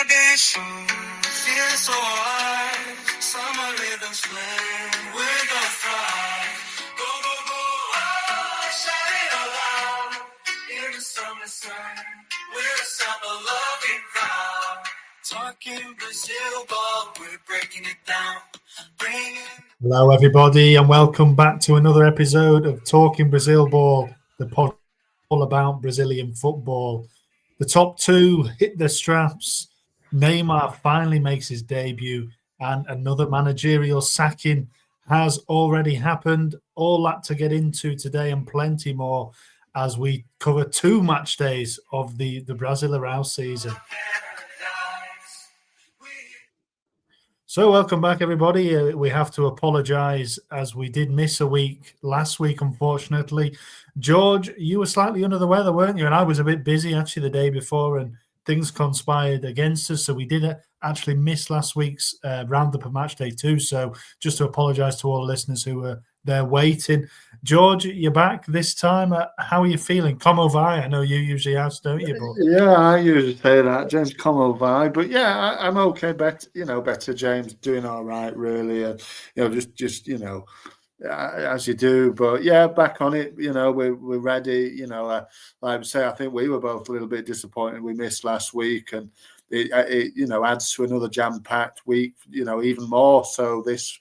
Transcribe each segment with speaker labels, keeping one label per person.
Speaker 1: Bangladesh. Feeling so hard. Summer rhythms playing. We're gonna thrive. Go, go, go. Oh, shout it all out. In the summer sun, we're a summer-loving crowd. Talking Brazil ball, we're breaking it down.
Speaker 2: Hello, everybody, and welcome back to another episode of Talking Brazil Ball, the podcast all about Brazilian football. The top two hit their straps. Neymar finally makes his debut, and another managerial sacking has already happened. All that to get into today and plenty more as we cover two match days of the Brasileirão season. So welcome back, everybody. We have to apologise as we did miss a week last week, unfortunately. George, you were slightly under the weather, weren't you? And I was a bit busy actually the day before, and things conspired against us. So we did actually miss last week's roundup of Matchday 2. So just to apologise to all the listeners who were there waiting. George, you're back this time. How are you feeling? Como vai? I know you usually ask, don't you?
Speaker 3: But... Yeah, I usually say that, James. Como vai? But yeah, I'm okay. Better, James. Doing all right, really. Just as you do. But yeah, back on it. We're ready. Like I say, I think we were both a little bit disappointed we missed last week, and it adds to another jam-packed week. Even more so this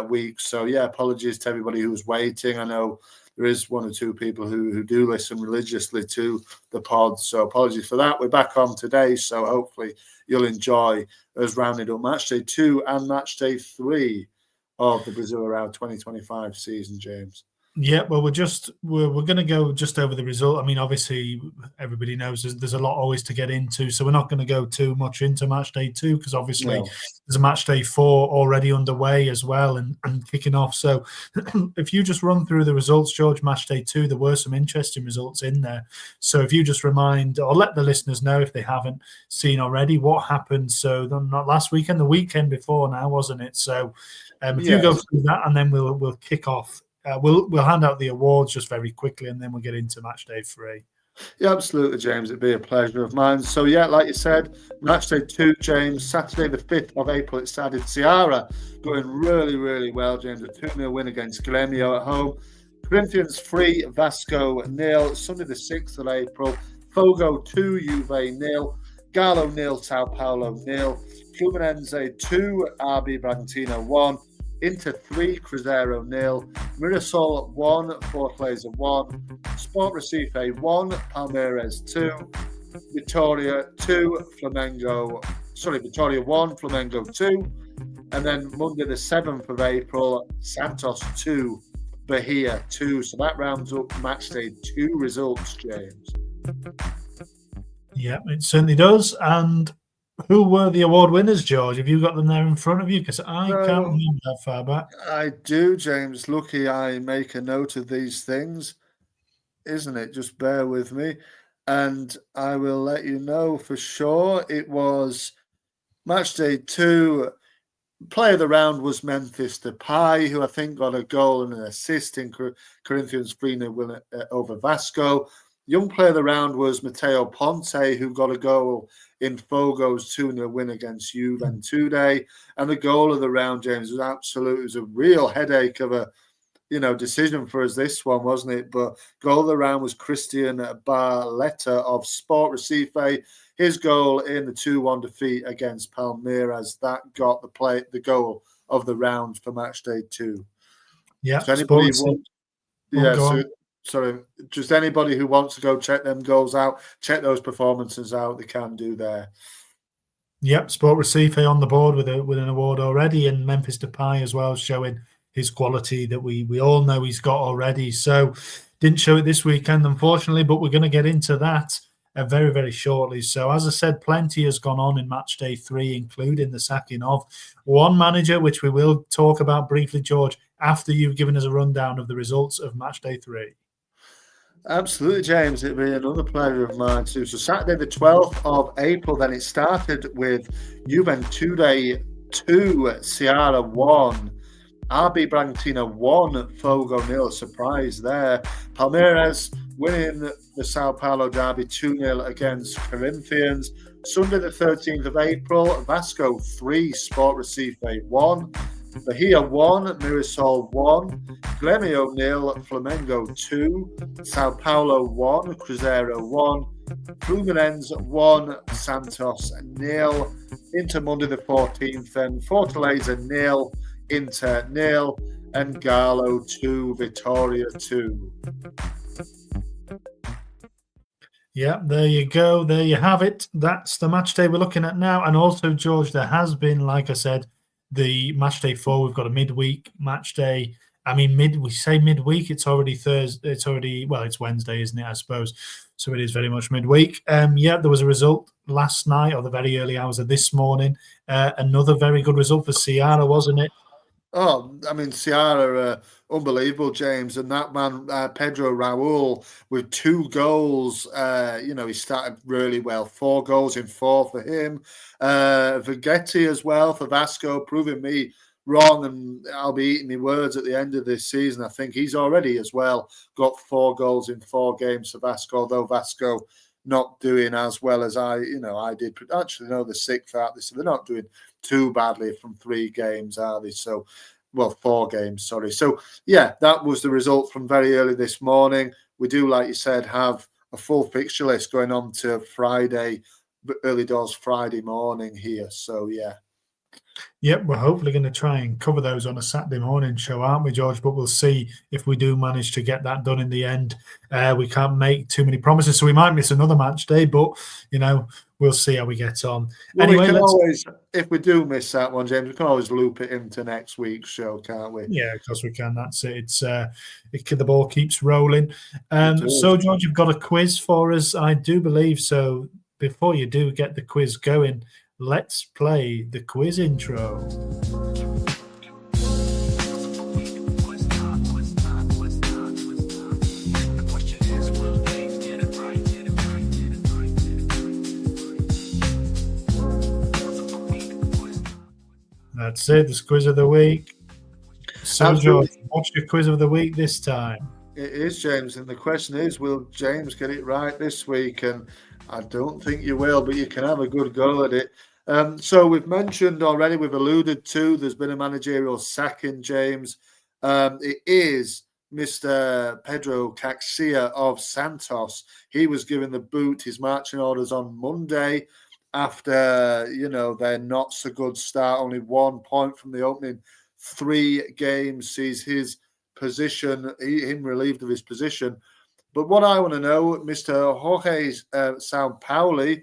Speaker 3: week. So yeah, apologies to everybody who was waiting. I know there is one or two people who do listen religiously to the pod, so apologies for that. We're back on today, so hopefully you'll enjoy us rounding up Matchday 2 and Matchday 3 of the Brasileirão 2025 season, James.
Speaker 2: Yeah, well, we're going to go just over the result. I mean, obviously, everybody knows there's a lot always to get into, so we're not going to go too much into Matchday 2 because obviously there's a Matchday 4 already underway as well and kicking off. So if you just run through the results, George, Matchday 2, there were some interesting results in there. So if you just remind or let the listeners know if they haven't seen already what happened. So not last weekend, the weekend before now, wasn't it? So if you go through that and then we'll kick off. We'll hand out the awards just very quickly, and then we'll get into Matchday 3.
Speaker 3: Yeah, absolutely, James. It'd be a pleasure of mine. So, yeah, like you said, Matchday 2, James, Saturday the 5th of April, it started. Ceará going really, really well, James. A 2-0 win against Grêmio at home. Corinthians 3, Vasco 0. Sunday the 6th of April, Fogo 2, Juve 0. Galo 0, Sao Paulo 0. Fluminense 2, RB Bragantino 1. Inter 3, Cruzeiro 0, Mirassol 1, Fortaleza 1, Sport Recife 1, Palmeries 2, Vitória 1, Flamengo 2, and then Monday the 7th of April, Santos 2, Bahia 2. So that rounds up Matchday 2 results, James.
Speaker 2: Yeah, it certainly does. And who were the award winners, George? Have you got them there in front of you? Because I can't remember that far back.
Speaker 3: I do, James. Lucky I make a note of these things, isn't it? Just bear with me. And I will let you know for sure. It was Matchday 2. Player of the round was Memphis Depay, who I think got a goal and an assist in Corinthians 3-0 win over Vasco. Young player of the round was Mateo Ponte, who got a goal in Fogo's 2-0 win against Juventude. And the goal of the round, James, was a real headache of a decision for us, this one, wasn't it? But goal of the round was Christian Barletta of Sport Recife. His goal in the 2-1 defeat against Palmeries, that got the goal of the round for Matchday 2.
Speaker 2: Yeah,
Speaker 3: so just anybody who wants to go check them goals out, check those performances out, they can do there.
Speaker 2: Yep, Sport Recife on the board with an award already, and Memphis Depay as well, showing his quality that we all know he's got already. So didn't show it this weekend, unfortunately, but we're going to get into that very, very shortly. So as I said, plenty has gone on in Matchday 3, including the sacking of one manager, which we will talk about briefly, George, after you've given us a rundown of the results of Matchday 3.
Speaker 3: Absolutely, James. It'll be another pleasure of mine too. So Saturday the 12th of April, then it started with Juventude 2, Ceará 1, RB Bragantino 1, Fogo 0. Surprise there. Palmeiras winning the Sao Paulo derby 2-0 against Corinthians. Sunday the 13th of April, Vasco 3, Sport Recife 1. Bahia 1, Mirassol 1, Grêmio 0, Flamengo 2, Sao Paulo 1, Cruzeiro 1, Fluminense 1, Santos 0, Inter Monday the 14th, then Fortaleza 0, Inter 0, and Galo 2, Vitória 2.
Speaker 2: Yeah, there you go. There you have it. That's the match day we're looking at now. And also, George, there has been, like I said, the match day 4. We've got a midweek match day. I mean, we say midweek. It's already Thursday. It's Wednesday, isn't it? I suppose. So it is very much midweek. Yeah, there was a result last night or the very early hours of this morning. Another very good result for Ceará, wasn't it?
Speaker 3: Oh, I mean, Ceará, unbelievable, James. And that man, Pedro Raul, with 2 goals, he started really well. 4 goals in 4 for him. Vergetti as well for Vasco, proving me wrong, and I'll be eating my words at the end of this season. I think he's already as well got 4 goals in 4 games for Vasco, although Vasco not doing as well as I did. Actually, no, the 6th out this, so they're not doing too badly from 3 games, are they? So, 4 games, sorry. So, yeah, that was the result from very early this morning. We do, like you said, have a full fixture list going on to Friday, early doors Friday morning here. So, yeah.
Speaker 2: Yep, we're hopefully going to try and cover those on a Saturday morning show, aren't we, George? But we'll see if we do manage to get that done in the end. We can't make too many promises, so we might miss another match day, but, we'll see how we get on.
Speaker 3: Well, anyway, if we do miss that one, James, we can always loop it into next week's show, can't we?
Speaker 2: Yeah, of course we can. That's it. The ball keeps rolling. So, George, you've got a quiz for us, I do believe. So before you do get the quiz going, let's play the quiz intro. That's it, the quiz of the week. So, George, what's your quiz of the week this time?
Speaker 3: It is, James, and the question is, will James get it right this week? And I don't think you will, but you can have a good go at it. So we've mentioned already, we've alluded to, there's been a managerial sacking, James. It is Mr. Pedro Caixinha of Santos. He was given the boot, his marching orders on Monday after, their not so good start. Only 1 point from the opening 3 games sees his position, him relieved of his position. But what I want to know, Mr. Jorge Sampaoli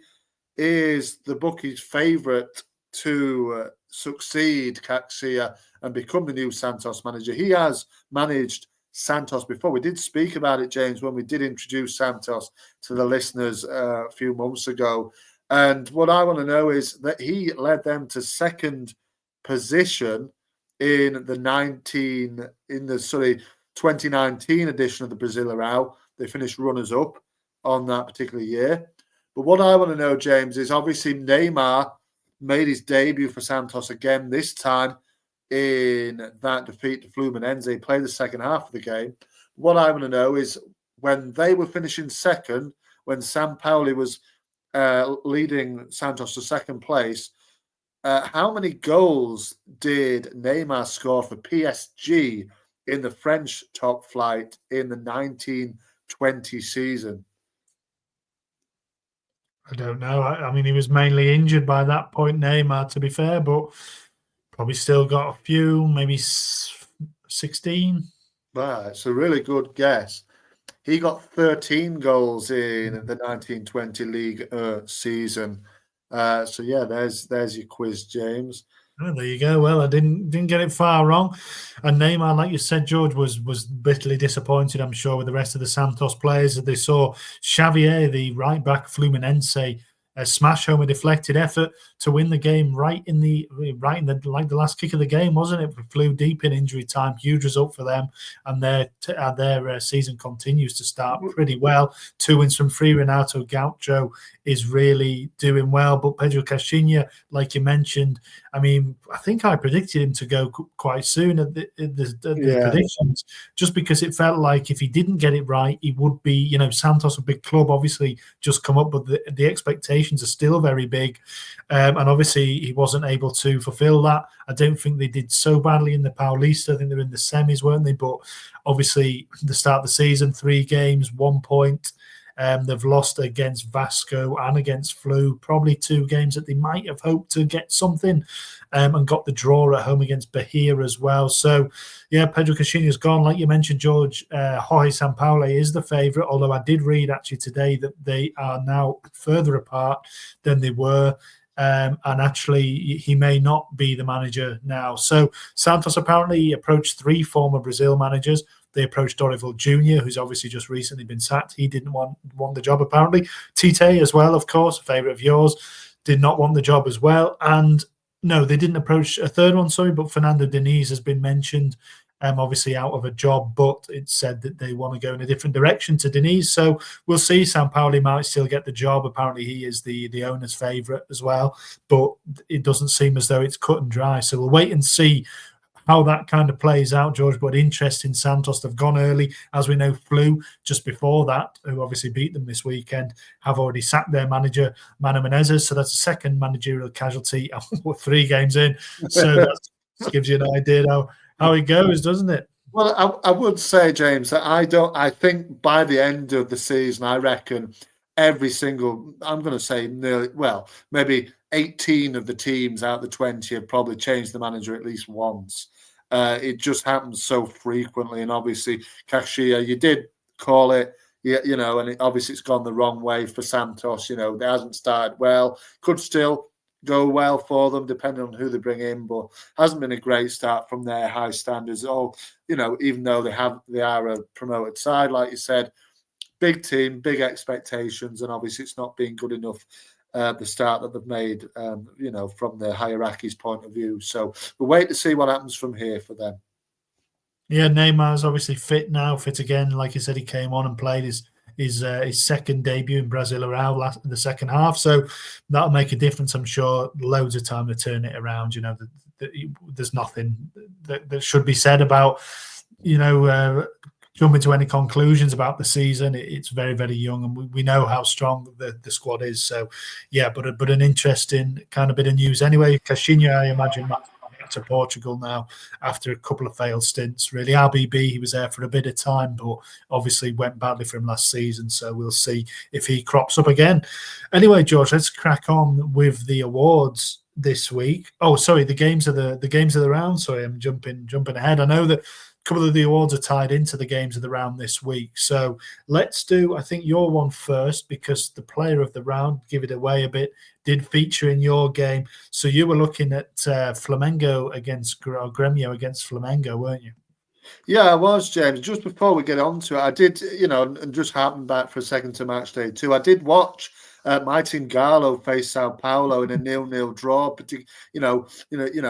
Speaker 3: is the bookie's favourite to succeed Caixinha and become the new Santos manager. He has managed Santos before. We did speak about it, James, when we did introduce Santos to the listeners a few months ago. And what I want to know is that he led them to second position in the 2019 edition of the Brasileirão. They finished runners-up on that particular year. But what I want to know, James, is obviously Neymar made his debut for Santos again, this time in that defeat to Fluminense. He played the second half of the game. What I want to know is when they were finishing second, when Sampaoli was leading Santos to second place, how many goals did Neymar score for PSG in the French top flight in the 1920 season?
Speaker 2: I don't know. I mean, he was mainly injured by that point, Neymar, to be fair, but probably still got a few, maybe 16.
Speaker 3: Right, it's a really good guess. He got 13 goals in the 1920 League season. So yeah, there's your quiz, James.
Speaker 2: Oh, there you go. Well, I didn't get it far wrong. And Neymar, like you said, George, was bitterly disappointed, I'm sure, with the rest of the Santos players. They saw Xavier, the right back Fluminense, smash home, a deflected effort to win the game right in the last kick of the game, wasn't it? We flew deep in injury time. Huge result for them, and their season continues to start pretty well. 2 wins from 3. Renato Gaucho is really doing well, but Pedro Caixinha, like you mentioned, I mean, I think I predicted him to go quite soon at the predictions, just because it felt like if he didn't get it right, he would be, Santos, a big club, obviously just come up, but the expectations are still very big. And obviously he wasn't able to fulfill that. I don't think they did so badly in the Paulista. I think they're in the semis, weren't they? But obviously the start of the season, 3 games, 1 point. They've lost against Vasco and against Flu, probably 2 games that they might have hoped to get something, and got the draw at home against Bahia as well. So, yeah, Pedro Caixinha's gone. Like you mentioned, George, Jorge Sampaoli is the favourite, although I did read actually today that they are now further apart than they were. And actually, he may not be the manager now. So Santos apparently approached 3 former Brazil managers. They approached Dorival Jr., who's obviously just recently been sacked. He didn't want the job, apparently. Tite as well, of course, a favourite of yours, did not want the job as well. And no, they didn't approach a third one, sorry, but Fernando Diniz has been mentioned, obviously out of a job, but it's said that they want to go in a different direction to Diniz. So we'll see. Sampaoli might still get the job. Apparently he is the owner's favourite as well, but it doesn't seem as though it's cut and dry. So we'll wait and see how that kind of plays out, George. But interesting, Santos, they've gone early. As we know, Flu, just before that, who obviously beat them this weekend, have already sacked their manager, Mano Menezes. So that's a second managerial casualty. We're 3 games in. So that gives you an idea how it goes, doesn't it?
Speaker 3: Well, I would say, James, that I think by the end of the season, I reckon every single, I'm going to say nearly, well, maybe 18 of the teams out of the 20 have probably changed the manager at least once. It just happens so frequently. And obviously, Caixinha, you did call it, and obviously it's gone the wrong way for Santos. It hasn't started well. Could still go well for them, depending on who they bring in, but hasn't been a great start from their high standards at all. Even though they are a promoted side, like you said, big team, big expectations, and obviously it's not been good enough the start that they've made, from the hierarchy's point of view. So we'll wait to see what happens from here for them.
Speaker 2: Yeah, Neymar's obviously fit now, fit again. Like you said, he came on and played his second debut in Brasileirão in the second half. So that'll make a difference, I'm sure. Loads of time to turn it around. There's nothing that should be said about, jumping to any conclusions about the season. It's very, very young, and we know how strong the squad is. So, yeah, but an interesting kind of bit of news anyway. Caixinha, I imagine, back to Portugal now after a couple of failed stints. Really, RBB, he was there for a bit of time, but obviously went badly for him last season. So we'll see if he crops up again. Anyway, George, let's crack on with the awards this week. Oh, sorry, the games of the round. Sorry, I'm jumping ahead. I know that a couple of the awards are tied into the games of the round this week. So let's do, I think, your one first, because the player of the round, give it away a bit, did feature in your game. So you were looking at Flamengo against Gremio against Flamengo, weren't you?
Speaker 3: Yeah, I was, James. Just before we get on to it, I did, and just harping back for a second to Matchday too, I did watch my team Galo face Sao Paulo in a 0-0 draw.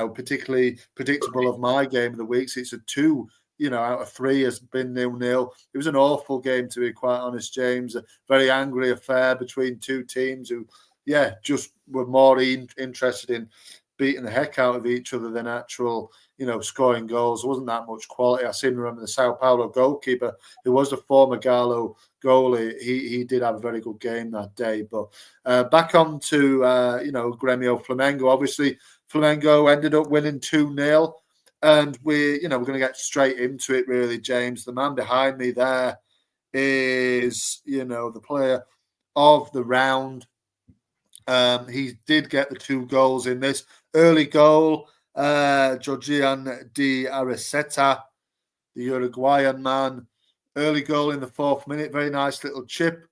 Speaker 3: Particularly predictable of my game of the week. So it's a 2 out of 3 has been 0-0. It was an awful game, to be quite honest, James. A very angry affair between 2 teams who, just were more interested in beating the heck out of each other than actual, scoring goals. There wasn't that much quality. I seem to remember the Sao Paulo goalkeeper, who was the former Galo goalie. He did have a very good game that day. But back on to, Gremio Flamengo. Obviously, Flamengo ended up winning 2-0. And we're going to get straight into it, really, James. The man behind me there is, the player of the round. He did get the 2 goals in this. Early goal, Georgian de Araceta, the Uruguayan man. Early goal in the 4th minute. Very nice little chip.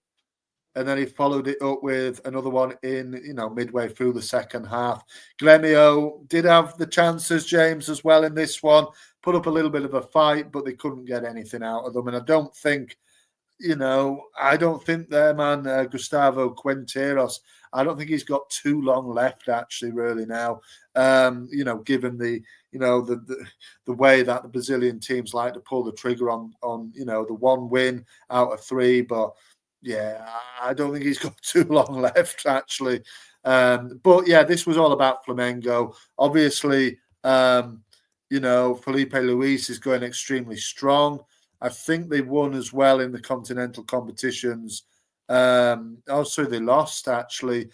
Speaker 3: And then he followed it up with another one in, midway through the second half. Gremio did have the chances, James, as well in this one. Put up a little bit of a fight, but they couldn't get anything out of them. And I don't think, I don't think their man Gustavo Quinteros, I don't think he's got too long left actually, really now. Given the way that the Brazilian teams like to pull the trigger on the one win out of three, but yeah, I don't think he's got too long left actually. But yeah, this was all about Flamengo. Obviously, Felipe Luis is going extremely strong. I think they won as well in the continental competitions. Also, they lost actually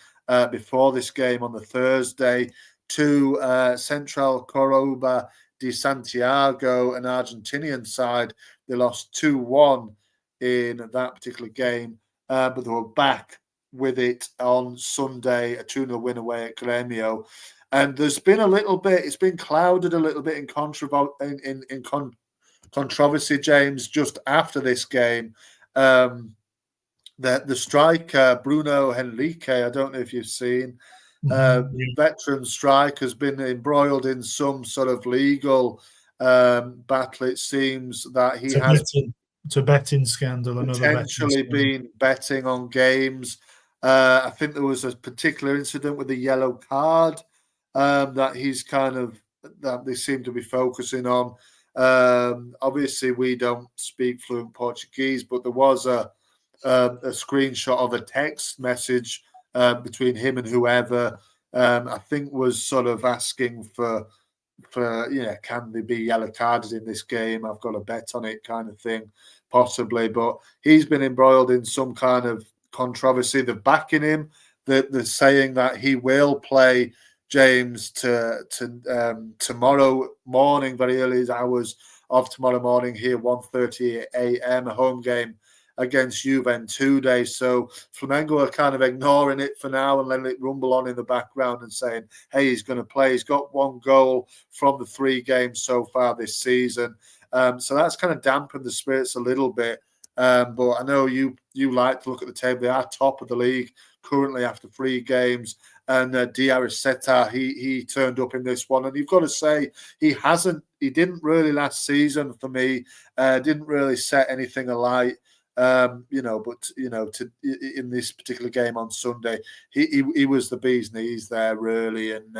Speaker 3: before this game on the Thursday to Central Córdoba de Santiago, an Argentinian side. They lost 2-1 in that particular game, but they were back with it on Sunday, a 2-0 win away at Grêmio. And there's been a little bit, it's been clouded a little bit in controversy, James, just after this game. The striker, Bruno Henrique, I don't know if you've seen, veteran striker, has been embroiled in some sort of legal battle. It seems that he
Speaker 2: it's a betting scandal,
Speaker 3: potentially been betting on games. I think there was a particular incident with a yellow card that that they seem to be focusing on. Obviously, we don't speak fluent Portuguese, but there was a screenshot of a text message between him and whoever. I think was sort of asking for can they be yellow carded in this game? I've got a bet on it, kind of thing, possibly. But he's been embroiled in some kind of controversy. They're backing him. They're saying that he will play James to tomorrow morning, very early hours of tomorrow morning here, 1:30 a.m. a home game against Juventude. So Flamengo are kind of ignoring it for now and letting it rumble on in the background and saying, hey, he's going to play. He's got 1 goal from the 3 games so far this season. So that's kind of dampened the spirits a little bit. But I know you like to look at the table. They are top of the league currently after 3 games. And Di Araceta, he turned up in this one. And you've got to say, he didn't really last season for me, didn't really set anything alight. But in this particular game on Sunday, he was the bee's knees there, really. And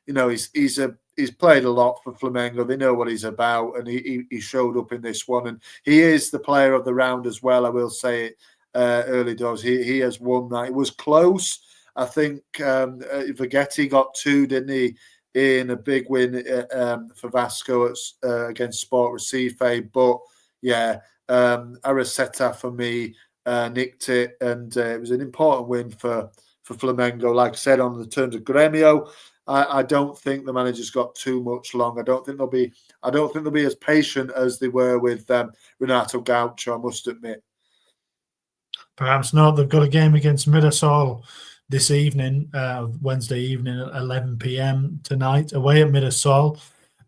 Speaker 3: he's played a lot for Flamengo. They know what he's about, and he showed up in this one. And he is the player of the round as well. I will say it early doors. He has won that. It was close. I think Vergetti got 2, didn't he, in a big win for Vasco against Sport Recife. But yeah, Araceta for me nicked it, and it was an important win for Flamengo. Like I said, on the terms of Grêmio, I don't think the manager's got too much long. I don't think they'll be as patient as they were with Renato Gaucho, I must admit.
Speaker 2: Perhaps not. They've got a game against Mirassol this evening, Wednesday evening at 11 p.m. tonight, away at Mirassol.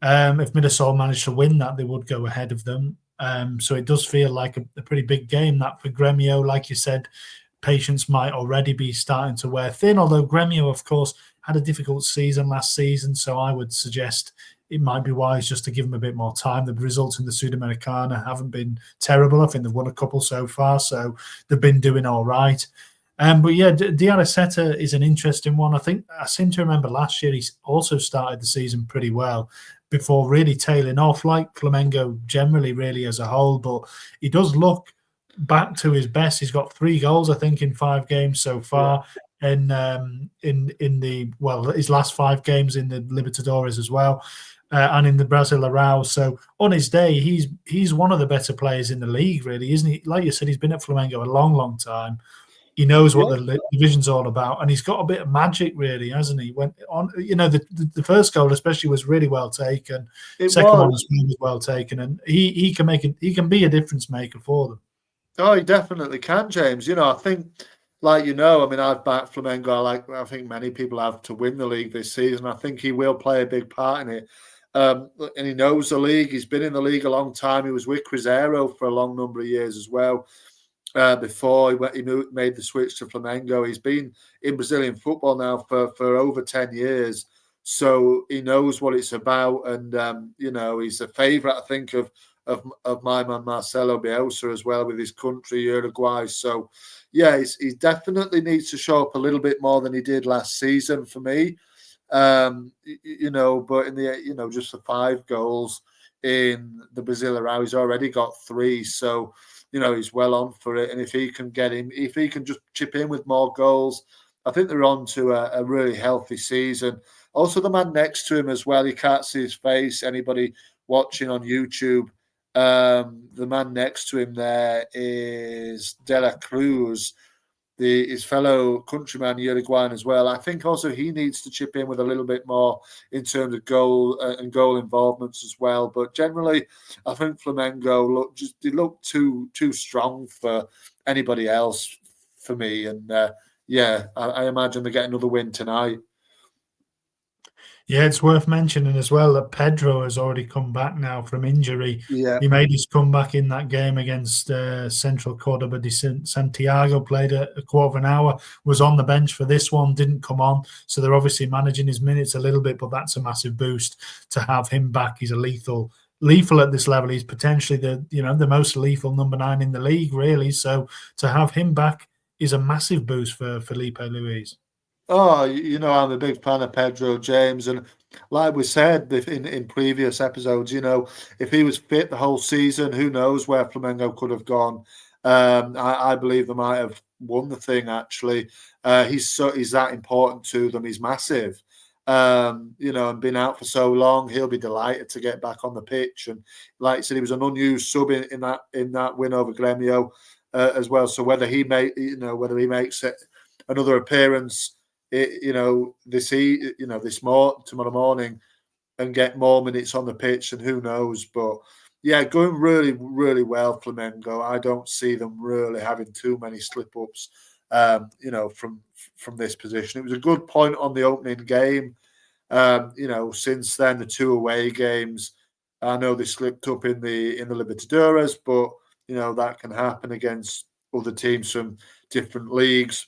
Speaker 2: If Mirassol managed to win that, they would go ahead of them. So it does feel like a pretty big game, that for Grêmio. Like you said, patience might already be starting to wear thin, although Grêmio, of course, had a difficult season last season, so I would suggest it might be wise just to give them a bit more time. The results in the Sudamericana haven't been terrible. I think they've won a couple so far, so they've been doing all right. But yeah, Di Araceta is an interesting one. I seem to remember last year he also started the season pretty well before really tailing off, like Flamengo generally, really as a whole. But he does look back to his best. He's got 3 goals, I think, in 5 games so far. And his last 5 games in the Libertadores as well, and in the Brasileirão. So on his day, he's one of the better players in the league, really, isn't he? Like you said, he's been at Flamengo a long, long time. He knows what the division's all about, and he's got a bit of magic, really, hasn't he? When on, the first goal especially was really well taken. Second one was well taken, and he can be a difference maker for them.
Speaker 3: Oh, he definitely can, James. I think, I've backed Flamengo. I think many people have to win the league this season. I think he will play a big part in it. And he knows the league. He's been in the league a long time. He was with Cruzeiro for a long number of years as well. Before he made the switch to Flamengo. He's been in Brazilian football now for over 10 years. So he knows what it's about. And, he's a favourite, I think, of of my man Marcelo Bielsa as well with his country, Uruguay. So, yeah, he definitely needs to show up a little bit more than he did last season for me. But in the just the 5 goals in the Brazilian, he's already got 3. So, he's well on for it. And if he can just chip in with more goals, I think they're on to a really healthy season. Also, the man next to him as well, you can't see his face. Anybody watching on YouTube, the man next to him there is De La Cruz, his fellow countryman Uruguayan as well. I think also he needs to chip in with a little bit more in terms of goal and goal involvements as well. But generally, I think Flamengo look too strong for anybody else for me. And I imagine they get another win tonight.
Speaker 2: Yeah, it's worth mentioning as well that Pedro has already come back now from injury.
Speaker 3: Yeah.
Speaker 2: He made his comeback in that game against Central Cordoba de Santiago, played a quarter of an hour, was on the bench for this one, didn't come on. So they're obviously managing his minutes a little bit, but that's a massive boost to have him back. He's a lethal at this level. He's potentially the most lethal number 9 in the league, really. So to have him back is a massive boost for Felipe Luis.
Speaker 3: Oh, I'm a big fan of Pedro, James. And like we said in previous episodes, if he was fit the whole season, who knows where Flamengo could have gone. I believe they might have won the thing, actually. He's that important to them. He's massive. And been out for so long, he'll be delighted to get back on the pitch. And like I said, he was an unused sub in that win over Gremio as well. So whether he makes it another appearance, tomorrow morning and get more minutes on the pitch, and who knows. But yeah, going really, really well, Flamengo. I don't see them really having too many slip-ups, from this position. It was a good point on the opening game. Since then, the 2 away games, I know they slipped up in the Libertadores, but, that can happen against other teams from different leagues.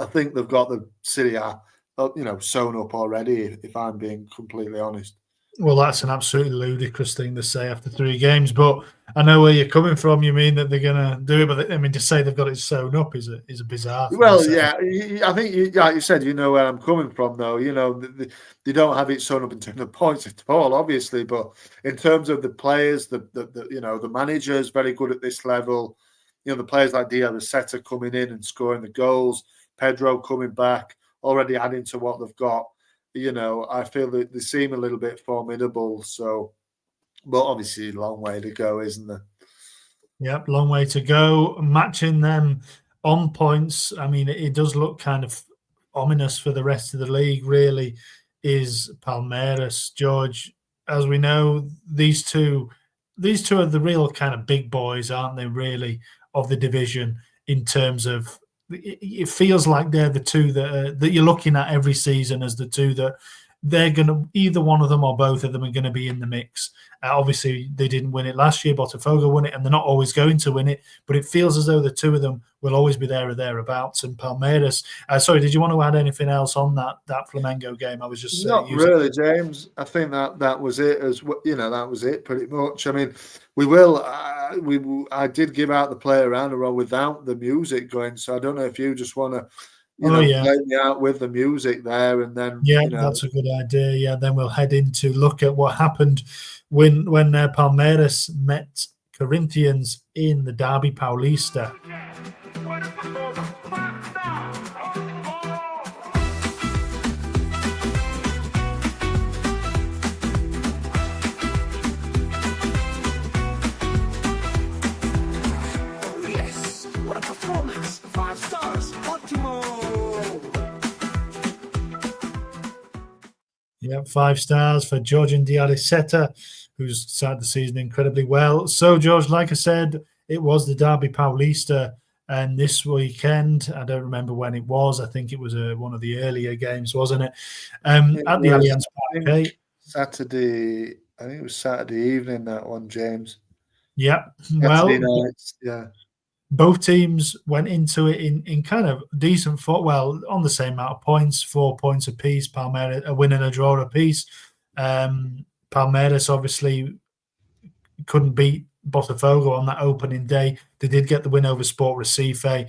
Speaker 3: I think they've got the Serie A, sewn up already, if I'm being completely honest.
Speaker 2: Well, that's an absolutely ludicrous thing to say after 3 games, but I know where you're coming from. You mean that they're going to do it, but to say they've got it sewn up is a bizarre thing.
Speaker 3: Well, yeah, I think, like you said, you know where I'm coming from, though. They don't have it sewn up in terms of points at all, obviously, but in terms of the players, the manager is very good at this level. The players like Diarra coming in and scoring the goals, Pedro coming back, already adding to what they've got. I feel that they seem a little bit formidable. So, but obviously, a long way to go, isn't there?
Speaker 2: Yep, long way to go. Matching them on points, I mean, it does look kind of ominous for the rest of the league, really, is Palmeiras. George, as we know, these two are the real kind of big boys, aren't they, really, of the division in terms of it feels like they're the two that you're looking at every season as the two that they're going to, either one of them or both of them are going to be in the mix. Obviously, they didn't win it last year. Botafogo won it, and they're not always going to win it. But it feels as though the two of them will always be there or thereabouts. And Palmeiras, sorry, did you want to add anything else on that Flamengo game? I was just
Speaker 3: not really, James. I think that was it. That was it pretty much. I mean, I did give out the play around or without the music going. So I don't know if you just want to. Play me out with the music there, and then
Speaker 2: that's a good idea. Yeah, then we'll head in to look at what happened when Palmeiras met Corinthians in the Derby Paulista.
Speaker 1: Yes, what a performance! 5 stars, ótimo!
Speaker 2: Yeah, 5 stars for Georgian Diarra, who's started the season incredibly well. So, George, like I said, it was the Derby Paulista, and this weekend, I don't remember when it was. I think it was one of the earlier games, wasn't it? At the Allianz Parque.
Speaker 3: Saturday, I think it was Saturday evening, that one, James.
Speaker 2: Yeah,
Speaker 3: Saturday nights, yeah.
Speaker 2: Both teams went into it in kind of decent on the same amount of points, 4 points apiece. Palmeiras a win and a draw apiece. Palmeiras obviously couldn't beat Botafogo on that opening day. They did get the win over Sport Recife.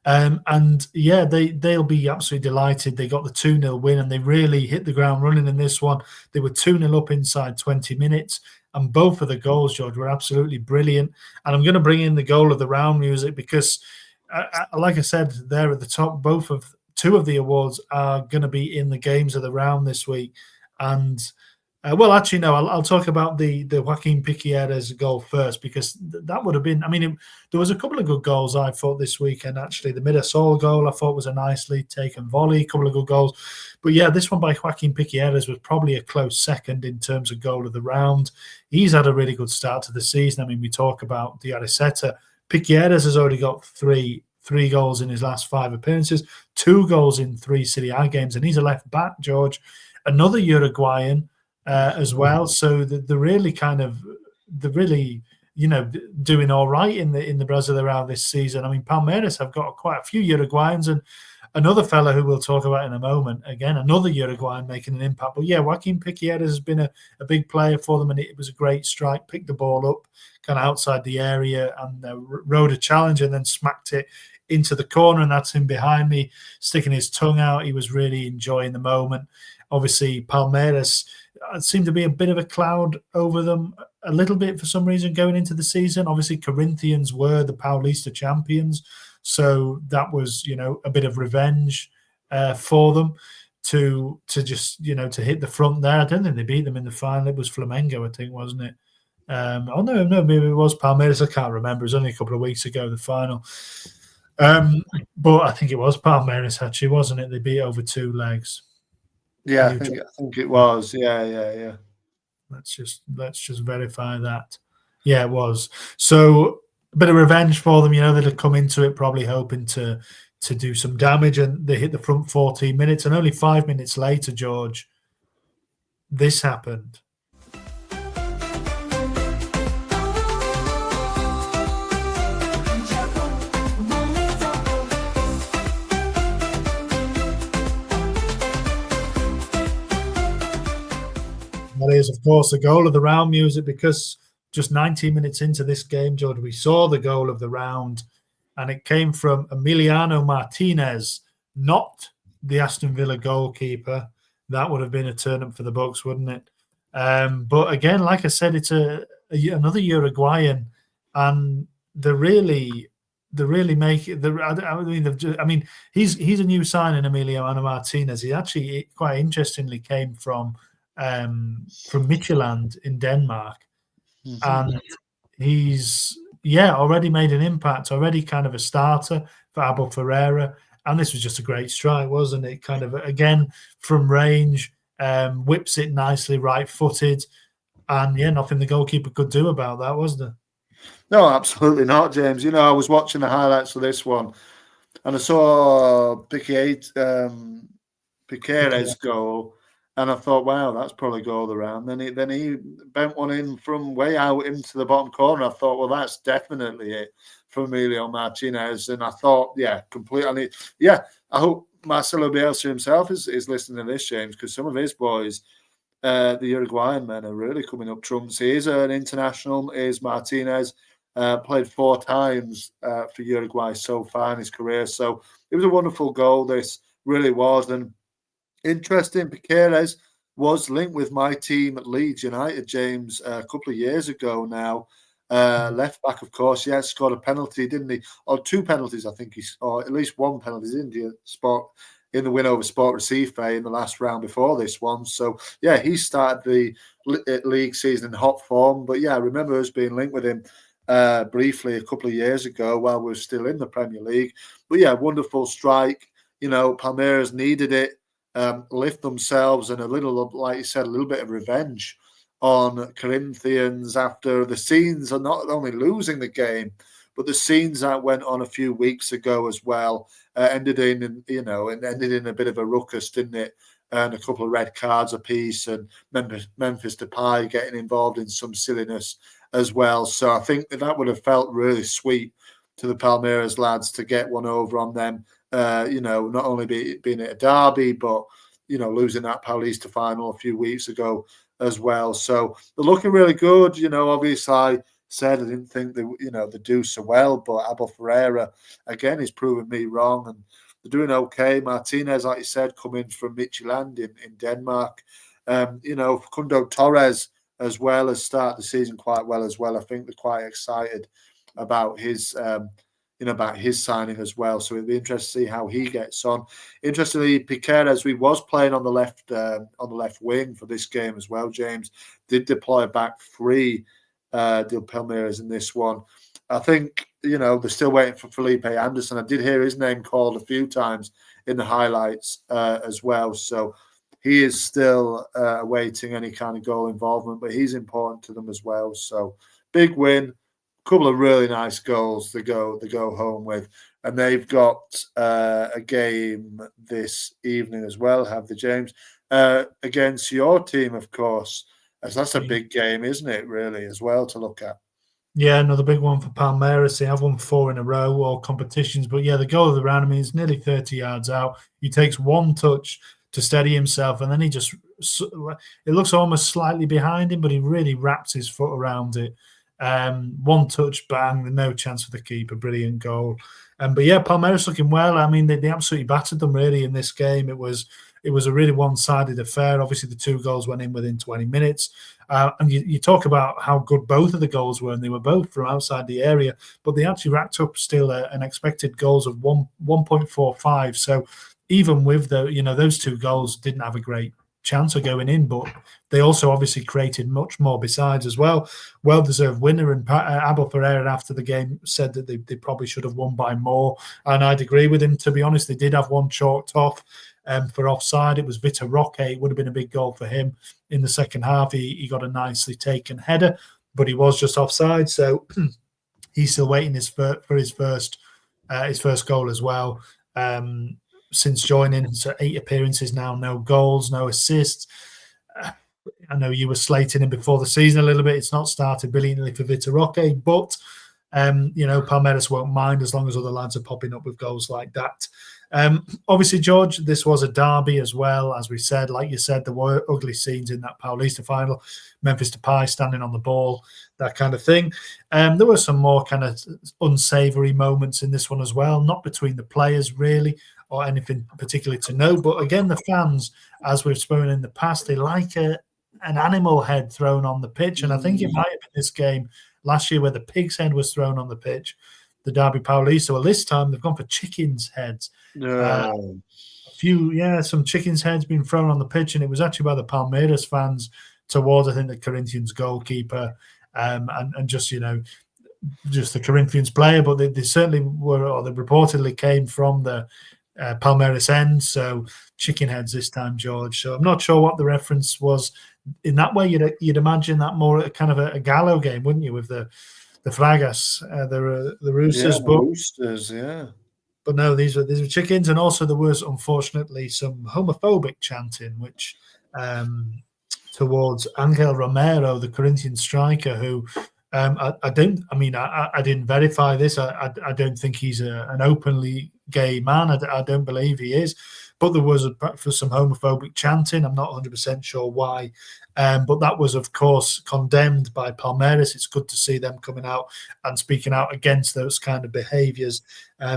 Speaker 2: And yeah, they'll be absolutely delighted. They got the 2-0 win and they really hit the ground running in this one. They were 2-0 up inside 20 minutes. And both of the goals, George, were absolutely brilliant. And I'm going to bring in the goal of the round music because, like I said, there at the top, two of the awards are going to be in the games of the round this week. And well, actually, no, I'll talk about the Joaquin Piqueras goal first because that would have been, I mean, there was a couple of good goals I thought this weekend, actually. The Mirasol goal I thought was a nicely taken volley, a couple of good goals. But yeah, this one by Joaquin Piqueras was probably a close second in terms of goal of the round. He's had a really good start to the season. I mean, we talk about the Ariceta. Piqueras has already got three goals in his last 5 appearances, 2 goals in 3 Serie A games, and he's a left back, George. Another Uruguayan, as well, so they're really doing all right in the Brazil around this season. I mean, Palmeiras have got quite a few Uruguayans, and another fella who we'll talk about in a moment. Again, another Uruguayan making an impact. But yeah, Joaquin Piqueras has been a big player for them, and it was a great strike. Picked the ball up kind of outside the area and rode a challenge, and then smacked it into the corner. And that's him behind me, sticking his tongue out. He was really enjoying the moment. Obviously, Palmeiras seemed to be a bit of a cloud over them a little bit for some reason going into the season. Obviously, Corinthians were the Paulista champions, so that was, a bit of revenge for them to just, to hit the front there. I don't think they beat them in the final. It was Flamengo, I think, wasn't it? No, maybe it was Palmeiras. I can't remember. It was only a couple of weeks ago, the final. But I think it was Palmeiras, actually, wasn't it? They beat over 2 legs.
Speaker 3: Yeah, I think it was. Yeah.
Speaker 2: Let's just verify that. Yeah, it was. So a bit of revenge for them. They'd have come into it probably hoping to do some damage, and they hit the front 14 minutes. And only 5 minutes later, George, this happened. That is, of course, the goal of the round music, because just 19 minutes into this game, George, we saw the goal of the round, and it came from Emiliano Martinez, not the Aston Villa goalkeeper. That would have been a turn-up for the Bucks, wouldn't it? But again, like I said, it's another Uruguayan, and they're really make it. I mean, he's a new signing, Emiliano Martinez. He actually quite interestingly came from Midtjylland in Denmark, and he's already made an impact, already kind of a starter for Abel Ferreira. And this was just a great strike, wasn't it? Kind of again from range, whips it nicely, right-footed, and nothing the goalkeeper could do about that, was there?
Speaker 3: No, absolutely not, James. I was watching the highlights of this one, and I saw Piqueras' goal. And I thought, wow, that's probably goal of the round. Then he bent one in from way out into the bottom corner. I thought, well, that's definitely it for Emilio Martinez. And I thought, completely. I hope Marcelo Bielsa himself is listening to this, James, because some of his boys, the Uruguayan men, are really coming up trumps. He is an international, is Martinez. Played 4 times for Uruguay so far in his career. So it was a wonderful goal, this really was. And interesting, Piqueras was linked with my team at Leeds United, James, a couple of years ago now. Left back, of course, scored a penalty, didn't he? Or 2 penalties, I think or at least 1 penalty, didn't he? In the win over Sport Recife in the last round before this one. So, he started the league season in hot form. But, I remember us being linked with him briefly a couple of years ago while we were still in the Premier League. But, wonderful strike. Palmeiras needed it. Lift themselves, and a little, like you said, a little bit of revenge on Corinthians after the scenes are not only losing the game, but the scenes that went on a few weeks ago as well ended in a bit of a ruckus, didn't it? And a couple of red cards apiece, and Memphis Depay getting involved in some silliness as well. So I think that would have felt really sweet to the Palmeiras lads to get one over on them. Not only being at a derby, but losing that Paulista final a few weeks ago as well. So they're looking really good. Obviously I said I didn't think they do so well, but Abel Ferreira again is proving me wrong, and they're doing okay. Martinez, like you said, coming from Midtjylland in Denmark. Facundo Torres as well has started the season quite well as well. I think they're quite excited about his signing as well. So it'll be interesting to see how he gets on. Interestingly, Piqueras, we was playing on the left wing for this game as well. James did deploy back three Del Palmeries in this one. I think they're still waiting for Felipe Anderson. I did hear his name called a few times in the highlights as well. So he is still awaiting any kind of goal involvement, but he's important to them as well. So big win. Couple of really nice goals to go home with, and they've got a game this evening as well. Have the James against your team, of course, as that's a big game, isn't it? Really, as well to look at.
Speaker 2: Yeah, another big one for Palmeiras. They have won 4 in a row, all competitions. But yeah, the goal of the round, I mean, it's nearly 30 yards out. He takes one touch to steady himself, and then it looks almost slightly behind him, but he really wraps his foot around it. One touch, bang, no chance for the keeper. Brilliant goal. But yeah, Palmeiras looking well. I mean, they absolutely battered them really in this game. It was a really one-sided affair. Obviously, the 2 goals went in within 20 minutes. And you talk about how good both of the goals were, and they were both from outside the area, but they actually racked up still an expected goals of 1.45. So even with those 2 goals didn't have a great chance of going in, but they also obviously created much more besides as well. Well-deserved winner, and Abel Ferreira after the game said that they probably should have won by more, and I'd agree with him. To be honest, they did have one chalked off for offside. It was Vitor Roque. It would have been a big goal for him in the second half. He got a nicely taken header, but he was just offside, so he's still waiting for his first goal as well. Since joining, so 8 appearances now, no goals, no assists. I know you were slating him before the season a little bit. It's not started brilliantly for Vitor Roque, but Palmeiras won't mind as long as other lads are popping up with goals like that. Obviously, George, this was a derby as well. As we said, like you said, there were ugly scenes in that Paulista final. Memphis Depay standing on the ball, that kind of thing. There were some more kind of unsavoury moments in this one as well, not between the players really, or anything particularly to know. But again, the fans, as we've spoken in the past, they like an animal head thrown on the pitch. And I think it might have been this game last year where the pig's head was thrown on the pitch, the Derby Paulista. Well, this time they've gone for chickens' heads. Some chickens' heads being thrown on the pitch, and it was actually by the Palmeiras fans towards, I think, the Corinthians goalkeeper, and just the Corinthians player. But they certainly were, or they reportedly came from the Palmeiras end. So chicken heads this time, George. So I'm not sure what the reference was. In that way, you'd imagine that more a kind of a Gallo game, wouldn't you, with the Fragas, the Roosters.
Speaker 3: Yeah, Roosters, yeah.
Speaker 2: But no, these were chickens, and also there was unfortunately some homophobic chanting, which towards Angel Romero, the Corinthian striker, who I didn't verify this. I don't think he's an openly gay man. I don't believe he is. But there was for some homophobic chanting. I'm not 100% sure why. But that was, of course, condemned by Palmeiras. It's good to see them coming out and speaking out against those kind of behaviours.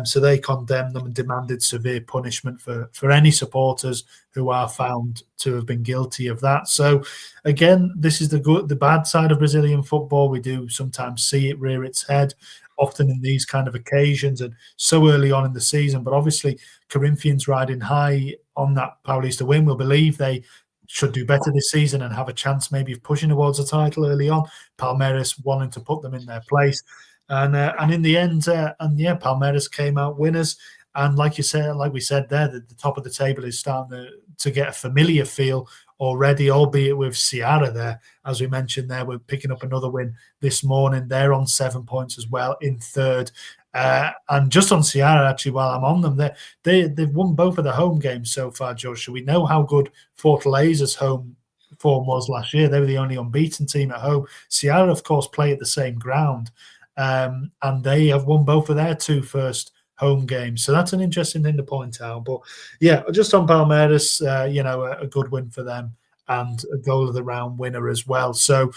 Speaker 2: So they condemned them and demanded severe punishment for any supporters who are found to have been guilty of that. So, again, this is the bad side of Brazilian football. We do sometimes see it rear its head, often in these kind of occasions and so early on in the season. But obviously, Corinthians riding high on that Paulista win will believe they should do better this season and have a chance maybe of pushing towards a title early on. Palmeiras wanting to put them in their place. And in the end, Palmeiras came out winners. And like we said there, the top of the table is starting to get a familiar feel already, albeit with Ceará there. As we mentioned there, we're picking up another win this morning. They're on 7 points as well in third. And just on Ceará, actually, while I'm on them, they've won both of the home games so far, George. So we know how good Fortaleza's home form was last year. They were the only unbeaten team at home. Ceará, of course, play at the same ground. And they have won both of their 2 first home games. So that's an interesting thing to point out. But yeah, just on Palmeiras, a good win for them. and a goal of the round winner as well. So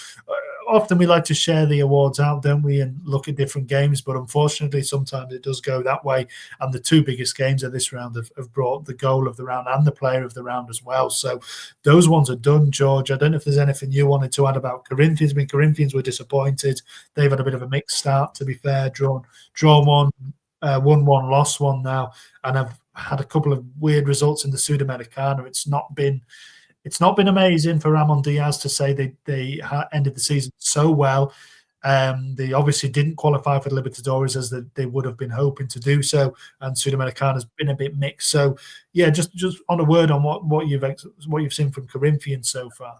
Speaker 2: often we like to share the awards out, don't we, and look at different games, but unfortunately sometimes it does go that way, and the two biggest games of this round have brought the goal of the round and the player of the round as well. So those ones are done, George. I don't know if there's anything you wanted to add about Corinthians. I mean, Corinthians were disappointed. They've had a bit of a mixed start, to be fair. Drawn one, won one, lost one now, and have had a couple of weird results in the Sudamericana. It's not been amazing for Ramon Diaz to say they ended the season so well. They obviously didn't qualify for the Libertadores as they would have been hoping to do so, and Sudamericana has been a bit mixed. So, yeah, just on a word on what you've seen from Corinthians so far.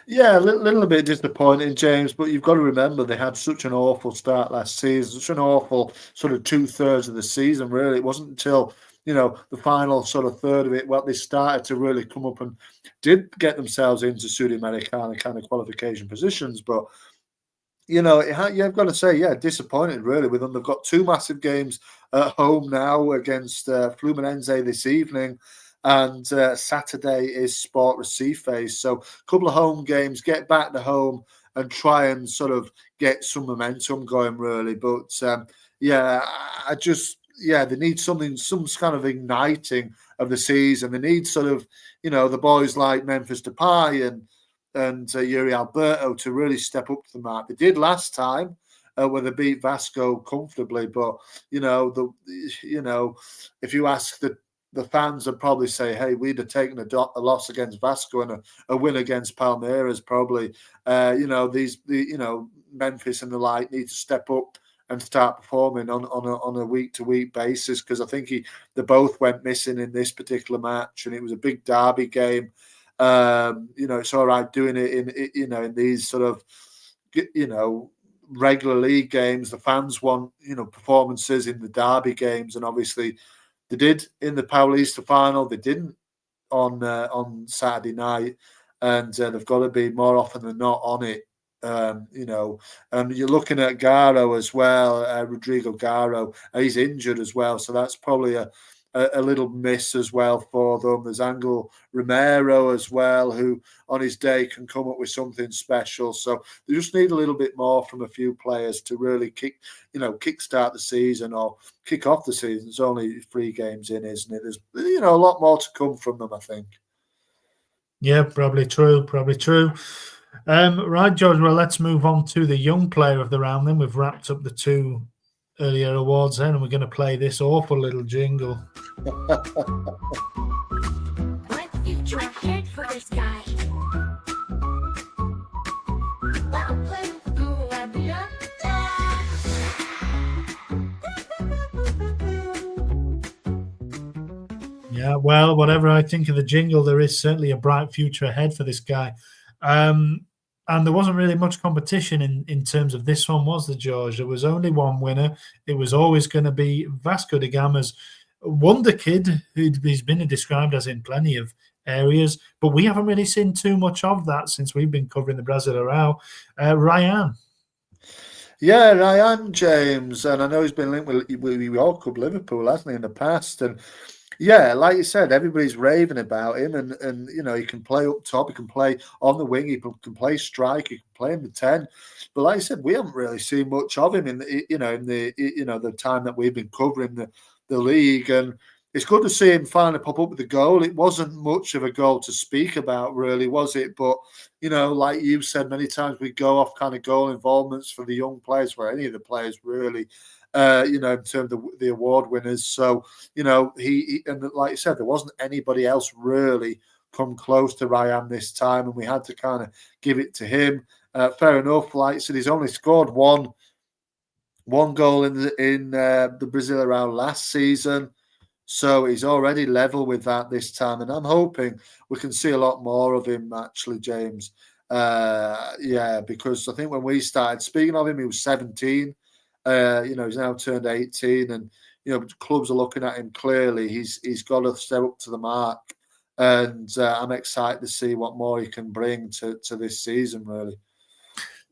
Speaker 3: Yeah, a little bit disappointing, James, but you've got to remember they had such an awful start last season, such an awful sort of 2/3 of the season, really. It wasn't until, the final sort of third of it, they started to really come up and did get themselves into Sudamericana kind of qualification positions. But, you've got to say, yeah, disappointed really with them. They've got two massive games at home now against Fluminense this evening. And Saturday is Sport Recife. So a couple of home games, get back to home and try and sort of get some momentum going, really. But, they need some kind of igniting of the season. They need sort of, the boys like Memphis Depay and Yuri Alberto to really step up to the mark. They did last time when they beat Vasco comfortably. But, if you ask the fans would probably say, hey, we'd have taken a loss against Vasco and a win against Palmeries probably. Memphis and the like need to step up and start performing on a week-to-week basis, because I think they both went missing in this particular match, and it was a big derby game. It's all right doing it in these sort of, regular league games. The fans want, performances in the derby games, and obviously they did in the Paulista final. They didn't on Saturday night, and they've got to be more often than not on it. And you're looking at Garo as well, Rodrigo Garo. He's injured as well, so that's probably a little miss as well for them. There's Angel Romero as well, who on his day can come up with something special. So they just need a little bit more from a few players to really kickstart the season or kick off the season. It's only 3 games in, isn't it? There's a lot more to come from them, I think.
Speaker 2: Yeah, probably true. Right, George, well, let's move on to the young player of the round then. We've wrapped up the 2 earlier awards then, and we're going to play this awful little jingle.
Speaker 1: What future ahead for this guy?
Speaker 2: Yeah, well, whatever I think of the jingle, there is certainly a bright future ahead for this guy. And there wasn't really much competition in terms of this one, was there, George? There was only one winner. It was always going to be Vasco da Gama's wonder kid, who's been described as in plenty of areas, but we haven't really seen too much of that since we've been covering the Brasileirão. Ryan.
Speaker 3: Yeah, Ryan, James, and I know he's been linked with York Club Liverpool, hasn't he, in the past? And yeah, like you said, everybody's raving about him, and he can play up top, he can play on the wing, he can play strike, he can play in the 10. But like I said, we haven't really seen much of him in the time that we've been covering the league, and it's good to see him finally pop up with a goal. It wasn't much of a goal to speak about, really, was it? But like you said many times, we go off kind of goal involvements for the young players, for any of the players, really. In terms of the award winners. So, he and like I said, there wasn't anybody else really come close to Ryan this time, and we had to kind of give it to him. Fair enough. Like I said, he's only scored one goal in the Brasileirão last season, so he's already level with that this time, and I'm hoping we can see a lot more of him, actually, James. Because I think when we started speaking of him, he was 17. He's now turned 18, and clubs are looking at him clearly. He's got to step up to the mark, and I'm excited to see what more he can bring to this season, really.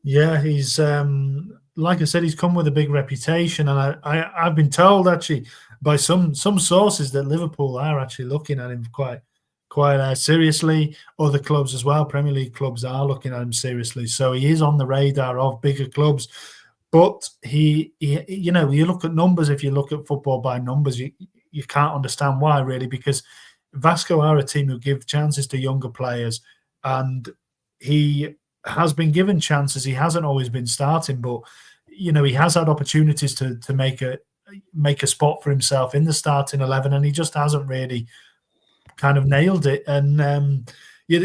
Speaker 2: Yeah, he's like I said, he's come with a big reputation, and I've been told actually by some sources that Liverpool are actually looking at him quite quite seriously. Other clubs as well, Premier League clubs, are looking at him seriously. So he is on the radar of bigger clubs. But he you know, you look at numbers. If you look at football by numbers, you can't understand why, really, because Vasco are a team who give chances to younger players, and he has been given chances. He hasn't always been starting, but you know, he has had opportunities to make a spot for himself in the starting 11, and he just hasn't really kind of nailed it. And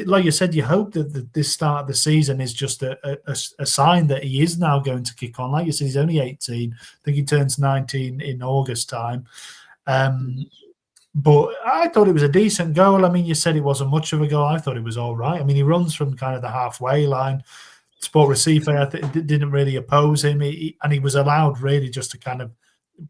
Speaker 2: like you said, you hope that this start of the season is just a sign that he is now going to kick on. Like you said, he's only 18. I think he turns 19 in August time. But I thought it was a decent goal. I mean, you said it wasn't much of a goal. I thought it was all right. I mean, he runs from kind of the halfway line. Sport Recife, I think, didn't really oppose him, and he was allowed really just to kind of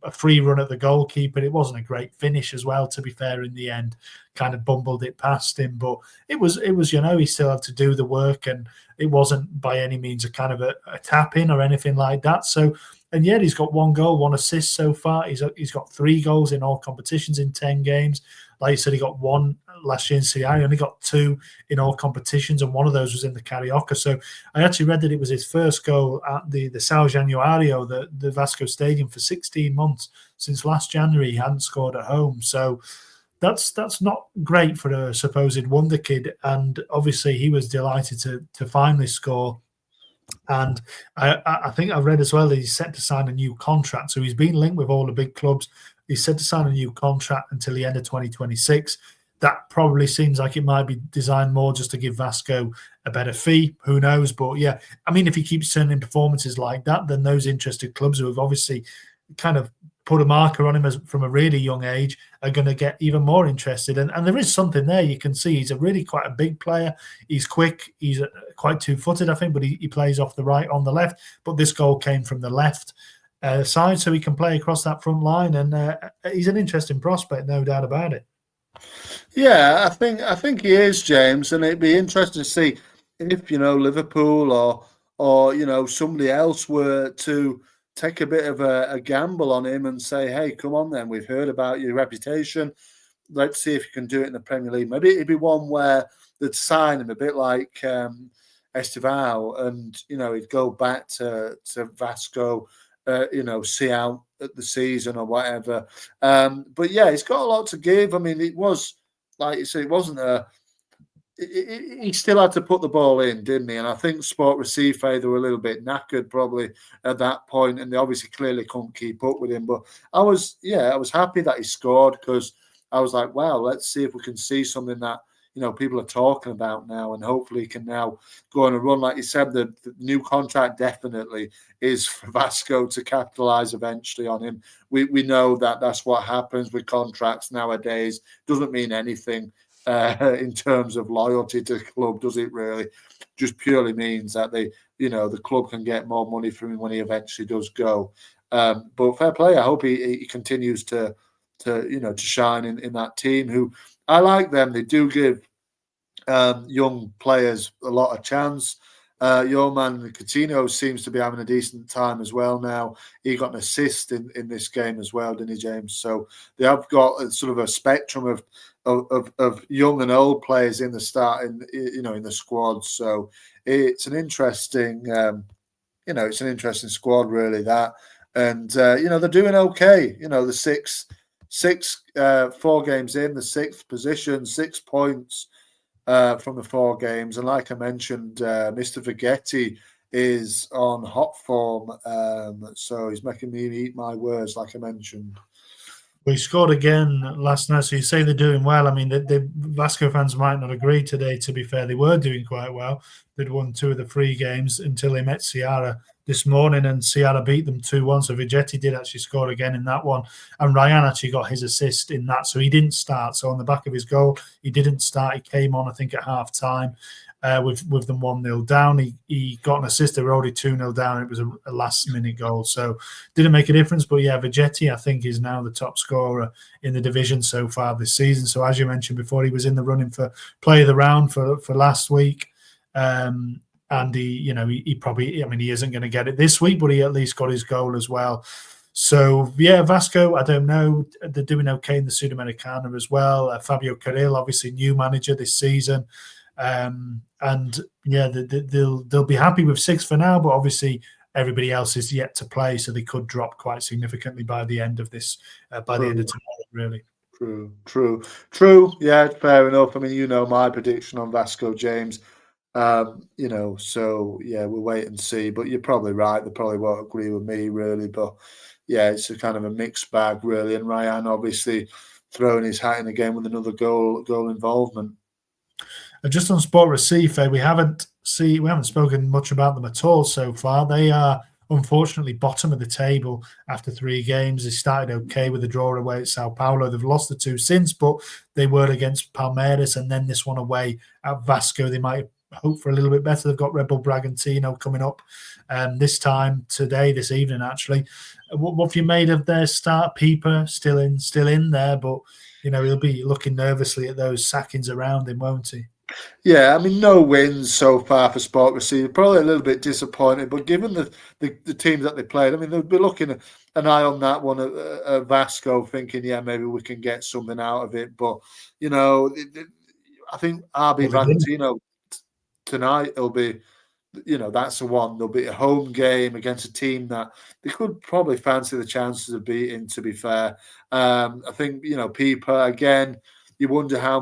Speaker 2: a free run at the goalkeeper. It wasn't a great finish as well, to be fair. In the end, kind of bumbled it past him, but it was you know, he still had to do the work, and it wasn't by any means a kind of a tap in or anything like that. So, and yet he's got 1 goal, 1 assist so far. He's got 3 goals in all competitions in 10 games. Like you said, he got 1 last year in Serie A. He only got 2 in all competitions, and 1 of those was in the Carioca. So I actually read that it was his first goal at the Sao Januario, the Vasco Stadium, for 16 months. Since last January, he hadn't scored at home. So that's not great for a supposed wonder kid. And obviously, he was delighted to finally score. And I think I read as well that he's set to sign a new contract. So he's been linked with all the big clubs. He's set to sign a new contract until the end of 2026. That probably seems like it might be designed more just to give Vasco a better fee. Who knows? But yeah, I mean, if he keeps turning performances like that, then those interested clubs who have obviously kind of put a marker on him from a really young age are going to get even more interested. And there is something there. You can see he's quite a big player. He's quick. He's quite two-footed, I think, but he plays off the right on the left. But this goal came from the left side, so he can play across that front line. And he's an interesting prospect, no doubt about it.
Speaker 3: Yeah, I think he is, James, and it'd be interesting to see if, you know, Liverpool or you know, somebody else were to take a bit of a gamble on him and say, hey, come on then, we've heard about your reputation. Let's see if you can do it in the Premier League. Maybe it'd be one where they'd sign him a bit like Estevao, and, you know, he'd go back to Vasco, you know, see out the season or whatever. But yeah, he's got a lot to give. I mean, it was, like you said, it wasn't he still had to put the ball in, didn't he? And I think Sport Recife, they were a little bit knackered probably at that point, and they obviously clearly couldn't keep up with him. But I was happy that he scored, because I was like, wow, let's see if we can see something that, you know, people are talking about now, and hopefully he can now go on a run. Like you said, the new contract definitely is for Vasco to capitalise eventually on him. We know that that's what happens with contracts nowadays. Doesn't mean anything in terms of loyalty to the club, does it really? Just purely means that the club can get more money from him when he eventually does go. But fair play. I hope he continues to shine in that team. Who I like them. They do give young players a lot of chance. Your man Coutinho seems to be having a decent time as well now. He got an assist in this game as well, didn't he, James? So they have got a sort of a spectrum of young and old players in the start, in the squad. So it's an interesting, it's an interesting squad, really, that. And they're doing okay. You know, the 4 games in, the 6th position, 6 points from the 4 games. And like I mentioned, Mr. Vighetti is on hot form. So he's making me eat my words, like I mentioned.
Speaker 2: We scored again last night, so you say they're doing well. I mean, the Vasco fans might not agree today, to be fair. They were doing quite well. They'd won 2 of the 3 games until they met Ceará this morning, and Ceará beat them 2-1. So Vighetti did actually score again in that one. And Ryan actually got his assist in that, so he didn't start. So on the back of his goal, he didn't start. He came on, I think, at half-time. With them 1-0 down. He got an assist. They were already 2-0 down. It was a last-minute goal, so didn't make a difference. But yeah, Vighetti, I think, is now the top scorer in the division so far this season. So as you mentioned before, he was in the running for Player of the Round for last week. And he probably, I mean, he isn't going to get it this week, but he at least got his goal as well. So, yeah, Vasco, I don't know. They're doing okay in the Sudamericana as well. Fabio Carril, obviously new manager this season. And yeah, they'll be happy with 6 for now, but obviously everybody else is yet to play, so they could drop quite significantly by the end of this, by the end of tomorrow, really.
Speaker 3: True. Yeah, fair enough. I mean, you know my prediction on Vasco, James. So yeah, we'll wait and see. But you're probably right. They probably won't agree with me, really. But yeah, it's a kind of a mixed bag, really. And Ryan obviously throwing his hat in again with another goal involvement.
Speaker 2: Just on Sport Recife, we haven't spoken much about them at all so far. They are unfortunately bottom of the table after 3 games. They started okay with a draw away at Sao Paulo. They've lost the 2 since, but they were against Palmeries and then this one away at Vasco. They might hope for a little bit better. They've got Red Bull Bragantino coming up this evening actually. What have you made of their start? Pieper still in there, but he'll be looking nervously at those sackings around him, won't he?
Speaker 3: Yeah, I mean, no wins so far for Sport Receiver. Probably a little bit disappointed, but given the teams that they played, I mean, they'll be looking an eye on that one at Vasco, thinking, yeah, maybe we can get something out of it. But, I think RB Bragantino tonight will be, that's the one. There'll be a home game against a team that they could probably fancy the chances of beating, to be fair. I think, Pieper, again, you wonder how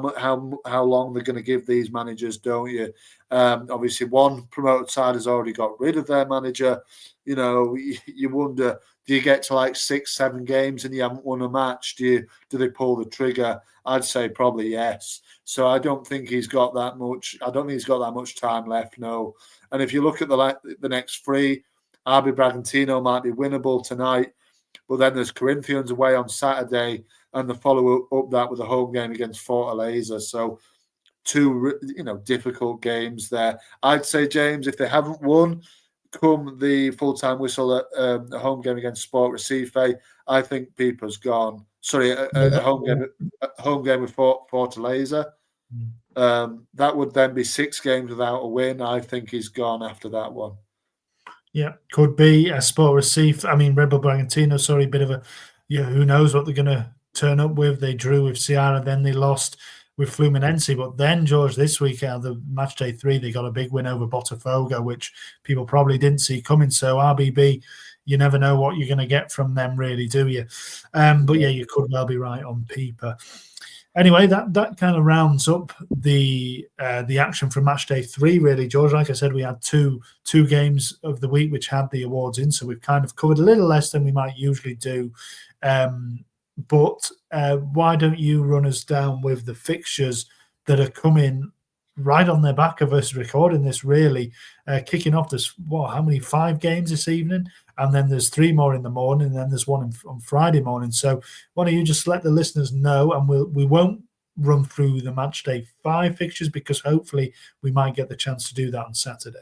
Speaker 3: long they're going to give these managers, don't you? Obviously, one promoted side has already got rid of their manager. You wonder, do you get to like 6, 7 games and you haven't won a match? Do they pull the trigger? I'd say probably yes. So I don't think he's got that much. I don't think he's got that much time left. No. And if you look at the next 3, RB Bragantino might be winnable tonight, but then there's Corinthians away on Saturday, and the follow up that with a home game against Fortaleza. So 2 difficult games there. I'd say, James, if they haven't won come the full-time whistle at a home game against Sport Recife, I think Pieper's gone. Sorry, a home game with Fortaleza. That would then be 6 games without a win. I think he's gone after that one.
Speaker 2: Yeah, could be a Sport Recife. I mean, Red Bull Bragantino, sorry, bit of a, who knows what they're going to turn up with. They drew with Ceará, then they lost with Fluminense. But then, George, this week out of the Matchday 3, they got a big win over Botafogo, which people probably didn't see coming. So RBB, you never know what you're going to get from them, really, do you? But yeah, you could well be right on Pieper. Anyway, that kind of rounds up the action from Matchday 3, really, George. Like I said, we had two games of the week which had the awards in, so we've kind of covered a little less than we might usually do. But why don't you run us down with the fixtures that are coming right on the back of us recording this, really? Kicking off this, how many? 5 games this evening? And then there's 3 more in the morning, and then there's one on Friday morning. So why don't you just let the listeners know, and we won't run through the Matchday 5 fixtures because hopefully we might get the chance to do that on Saturday.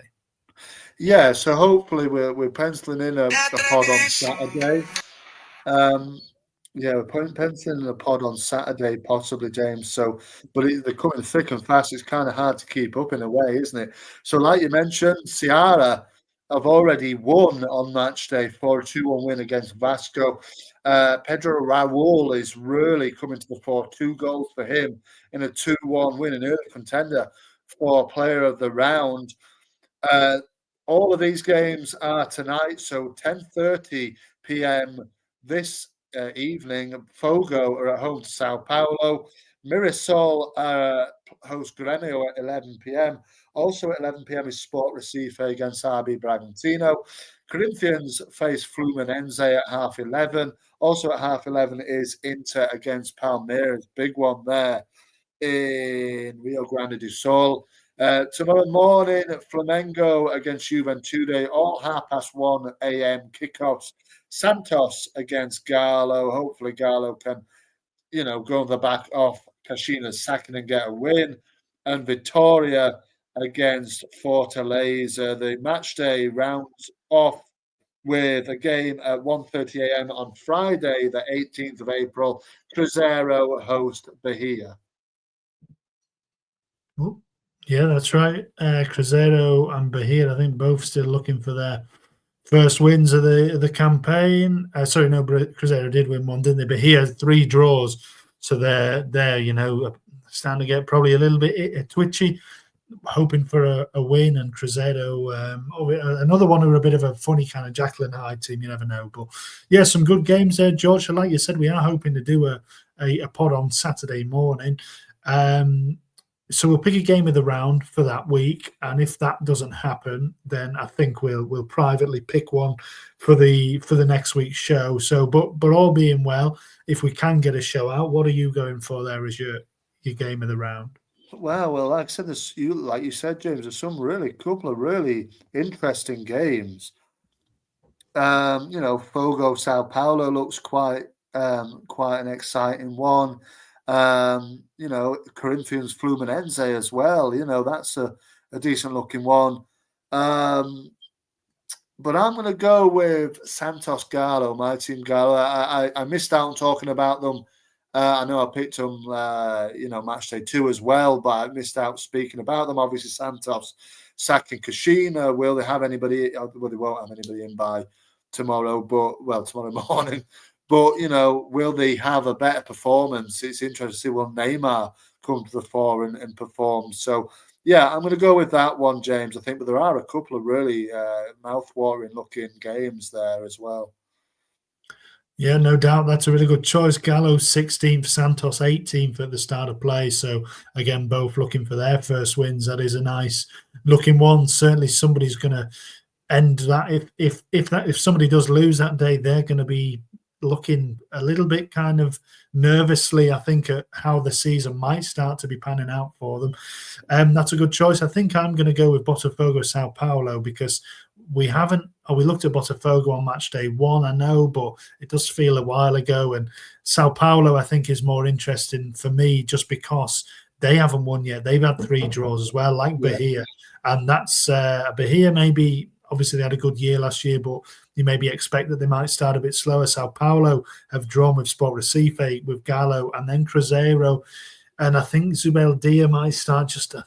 Speaker 3: Yeah, so hopefully we're penciling in a pod on Saturday. We're penciling in a pod on Saturday, possibly, James. So, but they're coming thick and fast. It's kind of hard to keep up in a way, isn't it? So, like you mentioned, Ceará have already won on match day for a 2-1 win against Vasco. Pedro Raul is really coming to the fore. 2 goals for him in a 2-1 win, an early contender for player of the round. All of these games are tonight, so 10:30 p.m. this evening. Fogo are at home to Sao Paulo. Mirassol host Grêmio at 11 p.m. Also at 11 p.m. is Sport Recife against RB Bragantino. Corinthians face Fluminense at 11:30. Also at 11:30 is Inter against Palmeiras. Big one there in Rio Grande do Sul. Tomorrow morning, Flamengo against Juventude, all 1:30 a.m. kickoffs. Santos against Galo. Hopefully, Galo can, go on the back off Caixinha's sacking and get a win. And Vitória against Fortaleza. The match day rounds off with a game at 1:30 a.m. on Friday, the 18th of April. Cruzeiro host Bahia.
Speaker 2: Yeah, that's right. Cruzeiro and Bahia, I think, both still looking for their first wins of the campaign. Sorry, no, Cruzeiro did win one, didn't they? But he has 3 draws, so they're starting to get probably a little bit twitchy, hoping for a win. And Cruzeiro, another one who are a bit of a funny kind of Jacqueline Hyde team. You never know, but yeah, some good games there, George. So like you said, we are hoping to do a pod on Saturday morning. So we'll pick a game of the round for that week, and if that doesn't happen, then I think we'll privately pick one for the next week's show. So, but all being well, if we can get a show out, what are you going for there as your game of the round?
Speaker 3: Well, like I said, like you said, James, there's some couple of really interesting games. Fogo Sao Paulo looks quite an exciting one. Corinthians Fluminense as well. That's a decent looking one. But I'm going to go with Santos Galo, my team Galo. I missed out on talking about them. I know I picked them, Matchday 2 as well, but I missed out speaking about them. Obviously, Santos sacking Kashina. Will they have anybody? Well, they won't have anybody in by tomorrow morning. But, will they have a better performance? It's interesting to see will Neymar come to the fore and perform. So, yeah, I'm going to go with that one, James, I think. But there are a couple of really mouth-watering looking games there as well.
Speaker 2: Yeah, no doubt. That's a really good choice. Gallo 16th, Santos 18th at the start of play. So again, both looking for their first wins. That is a nice looking one. Certainly somebody's going to end that. If somebody does lose that day, they're going to be looking a little bit kind of nervously, I think, at how the season might start to be panning out for them. That's a good choice. I think I'm going to go with Botafogo Sao Paulo because we looked at Botafogo on match day 1, I know, but it does feel a while ago. And Sao Paulo, I think, is more interesting for me just because they haven't won yet. They've had 3 draws as well, like Bahia. And that's Bahia maybe, obviously they had a good year last year, but you maybe expect that they might start a bit slower. Sao Paulo have drawn with Sport Recife, with Galo, and then Cruzeiro. And I think Zubeldia might start just to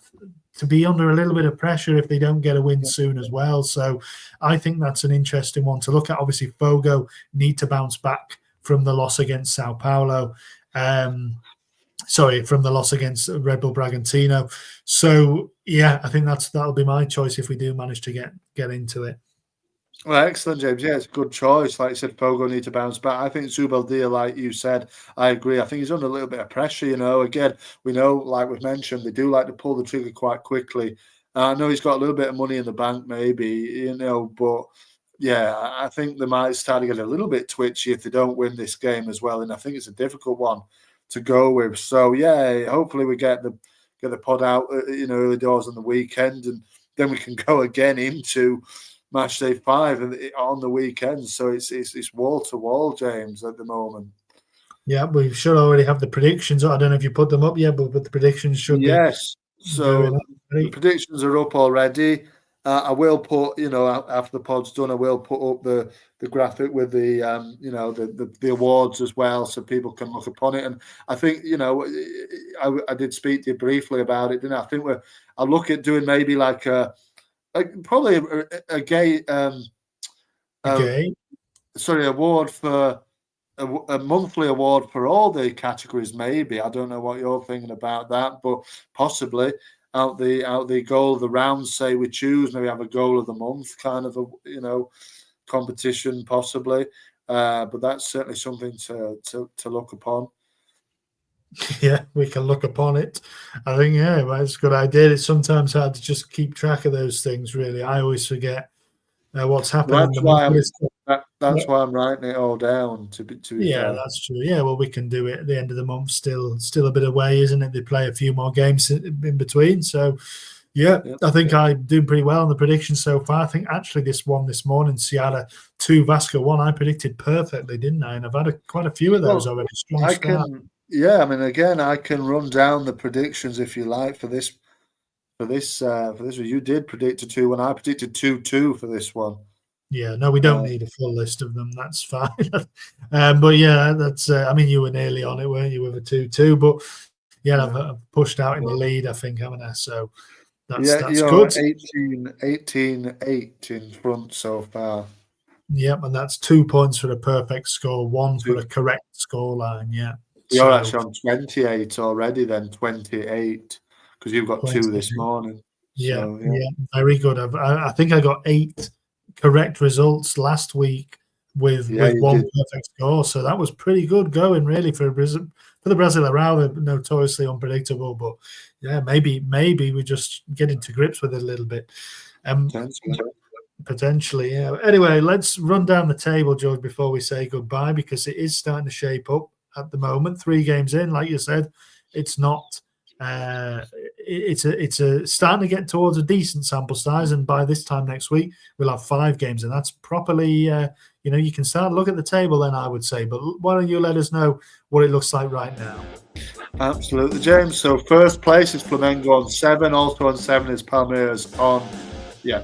Speaker 2: be under a little bit of pressure if they don't get a win soon as well. So I think that's an interesting one to look at. Obviously, Fogo need to bounce back from the loss against Sao Paulo. From the loss against Red Bull Bragantino. So, yeah, I think that'll be my choice if we do manage to get into it.
Speaker 3: Well, excellent, James. Yeah, it's a good choice. Like you said, Fogo need to bounce back. I think Zubeldia, like you said, I agree. I think he's under a little bit of pressure, Again, we know, like we've mentioned, they do like to pull the trigger quite quickly. I know he's got a little bit of money in the bank, maybe, but yeah, I think they might start to get a little bit twitchy if they don't win this game as well. And I think it's a difficult one to go with. So, yeah, hopefully we get the pod out, early doors on the weekend, and then we can go again into Matchday 5 on the weekend. So it's wall to wall, James, at the moment.
Speaker 2: Yeah, we should already have the predictions. I don't know if you put them up yet, but the predictions should be.
Speaker 3: Yes. So the predictions are up already. I will put, after the pod's done, I will put up the graphic with the, the awards as well, so people can look upon it. And I think, I did speak to you briefly about it, didn't I? I think I'll look at doing maybe like probably a gay award for a monthly award for all the categories. Maybe I don't know what you're thinking about that, but possibly out the goal of the round, say we choose, maybe have a goal of the month kind of a competition possibly. But that's certainly something to look upon.
Speaker 2: Yeah, we can look upon it. I think, it's a good idea. It's sometimes hard to just keep track of those things, really. I always forget what's happening.
Speaker 3: That's why I'm writing it all down, to be fair.
Speaker 2: That's true. Yeah, well, we can do it at the end of the month. Still a bit away, isn't it? They play a few more games in between. So, I think I'm doing pretty well on the predictions so far. I think actually this morning, Seattle 2, Vasco 1, I predicted perfectly, didn't I? And I've had quite a few of those already. Strong start.
Speaker 3: Yeah, I mean, again, I can run down the predictions if you like for this. You did predict a 2 and I predicted 2-2 for this one.
Speaker 2: Yeah, no, we don't need a full list of them. That's fine. But yeah, that's. I mean, you were nearly on it, weren't you, with a 2-2? But yeah, I've pushed out in the lead, I think, haven't I? So that's
Speaker 3: you're
Speaker 2: good.
Speaker 3: 18-8 in front so far.
Speaker 2: Yep, and that's 2 points for a perfect score, 1 for a correct scoreline. Yeah.
Speaker 3: You're actually on 28 already, then 28, because you've got
Speaker 2: 28.
Speaker 3: 2 this morning.
Speaker 2: Yeah,
Speaker 3: So,
Speaker 2: yeah, very good. I think I got 8 correct results last week with 1 perfect score, so that was pretty good going, really, for the Brazilian Serie A. They're notoriously unpredictable, but yeah, maybe we're just getting to grips with it a little bit. Potentially, yeah. Anyway, let's run down the table, George, before we say goodbye, because it is starting to shape up at the moment. 3 games in, like you said, it's not. It's a starting to get towards a decent sample size, and by this time next week we'll have 5 games, and that's properly. You can start to look at the table then, I would say. But why don't you let us know what it looks like right now?
Speaker 3: Absolutely, James. So first place is Flamengo on 7. Also on 7 is Palmeries on.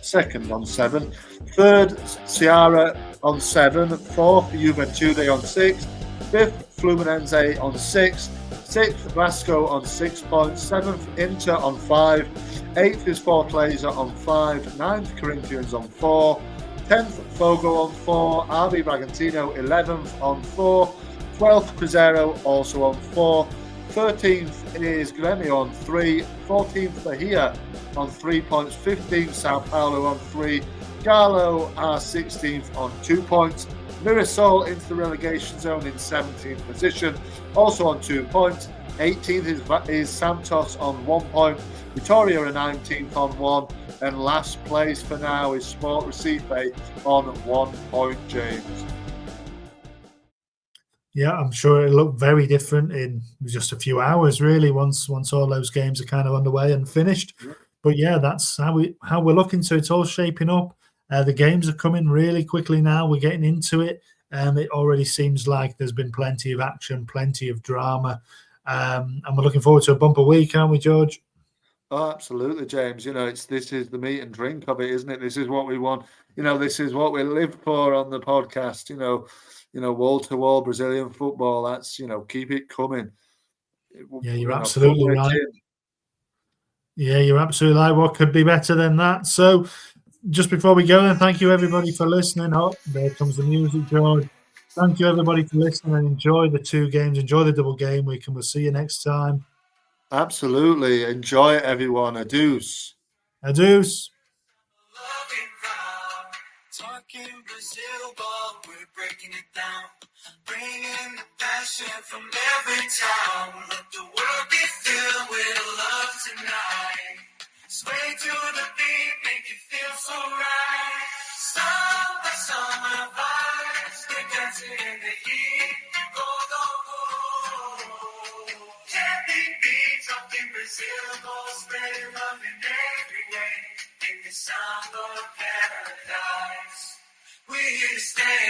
Speaker 3: Second on 7. Third, Ceará on 7. Fourth, Juventude on 6. Fifth, Fluminense on 6. Sixth, Vasco on 6 points. Seventh, Inter on 5. Eighth is Fortaleza on 5. Ninth, Corinthians on 4. 10th, Fogo on 4. RB Bragantino 11th on 4. 12th, Cruzeiro also on 4. 13th is Grêmio on 3. 14th, Bahia on 3 points. 15th, Sao Paulo on 3. Galo are 16th on 2 points. Mirassol into the relegation zone in 17th position, also on 2 points. 18th is Santos on 1 point. Vitória are 19th on 1. And last place for now is Sport Recife on 1 point, James.
Speaker 2: Yeah, I'm sure it'll look very different in just a few hours, really, once all those games are kind of underway and finished. Yeah. But yeah, that's how we're looking. So it's all shaping up. The games are coming really quickly now. We're getting into it. It already seems like there's been plenty of action, plenty of drama. And we're looking forward to a bumper week, aren't we, George?
Speaker 3: Oh, absolutely, James. This is the meat and drink of it, isn't it? This is what we want. This is what we live for on the podcast. Wall to wall Brazilian football. That's keep it coming.
Speaker 2: Yeah, you're absolutely right. Yeah, you're absolutely right. What could be better than that? So, just before we go, then, thank you everybody for listening. Oh, there comes the music, George. Thank you everybody for listening and enjoy the 2 games. Enjoy the double game week, and we'll see you next time.
Speaker 3: Absolutely. Enjoy it, everyone. Adios.
Speaker 2: Adios.
Speaker 1: Talking Brazil ball, we're breaking it down. Bringing the passion from every town. Let the world be filled with love tonight. Sway to the beat, make you feel so right. Summer, summer vibes, we're dancing in the heat. Go, go, go. Can't be beat, talking Brazil ball, spreading love in every way. In the sound of paradise, we're here to stay.